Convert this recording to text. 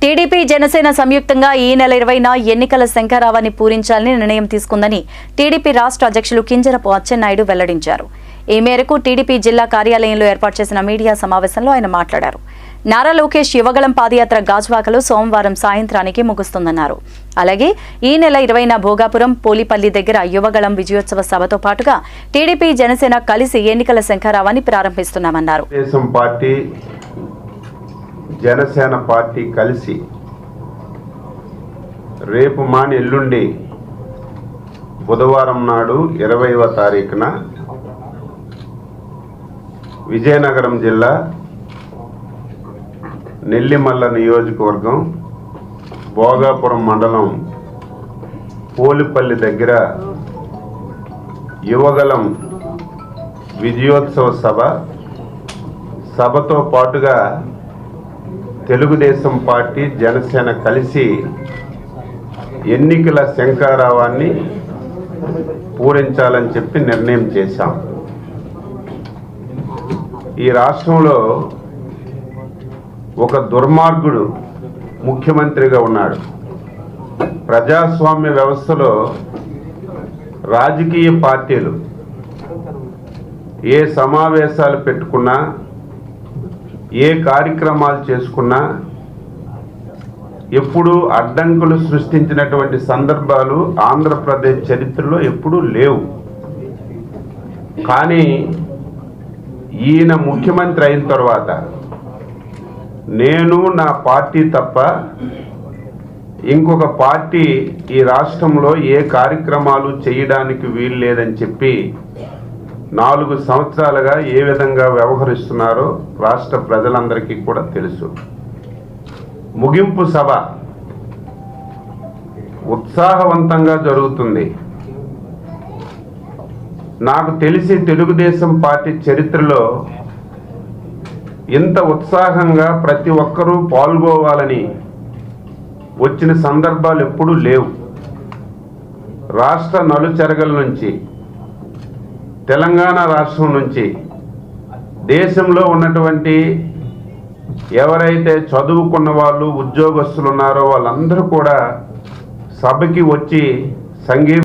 TDP Janasena సంయుక్తంగా ఈ నెల 20న ఎన్నికల శంఖారావాన్ని పూరించాలని నిర్ణయం తీసుకుందని టీడీపీ రాష్ట్ర అధ్యక్షులు కింజరపు అచ్చెన్నాయుడు వెల్లడించారు. ఈ మేరకు టీడీపీ జిల్లా కార్యాలయంలో ఏర్పాటు చేసిన మీడియా సమావేశంలో ఆయన మాట్లాడారు. నారా లోకేష్ యువగళం పాదయాత్ర గాజువాకలో సోమవారం సాయంత్రానికి ముగుస్తుందన్నారు. అలాగే ఈ నెల 20న భోగాపురం పోలిపల్లి దగ్గర యువగళం విజయోత్సవ సభతో పాటుగా టీడీపీ జనసేన కలిసి ఎన్నికల శంఖారావాన్ని ప్రారంభిస్తున్నామన్నారు. జనసేన పార్టీ కలిసి రేపు మాని ఎల్లుండి బుధవారం నాడు 20వ తారీఖున విజయనగరం జిల్లా నెల్లిమల్ల నియోజకవర్గం భోగాపురం మండలం పోలిపల్లి దగ్గర యువగళం విజయోత్సవ సభతో పాటుగా తెలుగుదేశం పార్టీ జనసేన కలిసి ఎన్నికల శంఖారావాన్ని పూరించాలని చెప్పి నిర్ణయం చేశాం. ఈ రాష్ట్రంలో ఒక దుర్మార్గుడు ముఖ్యమంత్రిగా ఉన్నాడు. ప్రజాస్వామ్య వ్యవస్థలో రాజకీయ పార్టీలు ఏ సమావేశాలు పెట్టుకున్నా, ఏ కార్యక్రమాలు చేసుకున్నా ఎప్పుడూ అడ్డంకులు సృష్టించినటువంటి సందర్భాలు ఆంధ్రప్రదేశ్ చరిత్రలో ఎప్పుడూ లేవు. కానీ ఈయన ముఖ్యమంత్రి అయిన తర్వాత నేను నా పార్టీ తప్ప ఇంకొక పార్టీ ఈ రాష్ట్రంలో ఏ కార్యక్రమాలు చేయడానికి వీలు లేదని చెప్పి 4 సంవత్సరాలుగా ఏ విధంగా వ్యవహరిస్తున్నారో రాష్ట్ర ప్రజలందరికీ కూడా తెలుసు. ముగింపు సభ ఉత్సాహవంతంగా జరుగుతుంది. నాకు తెలిసి తెలుగుదేశం పార్టీ చరిత్రలో ఇంత ఉత్సాహంగా ప్రతి ఒక్కరూ పాల్గొవాలని వచ్చిన సందర్భాలు ఎప్పుడూ లేవు. రాష్ట్ర నలుచెరగల నుంచి, తెలంగాణ రాష్ట్రం నుంచి, దేశంలో ఉన్నటువంటి ఎవరైతే చదువుకున్న వాళ్ళు, ఉద్యోగస్తులు ఉన్నారో వాళ్ళందరూ కూడా సభకి వచ్చి సంగీత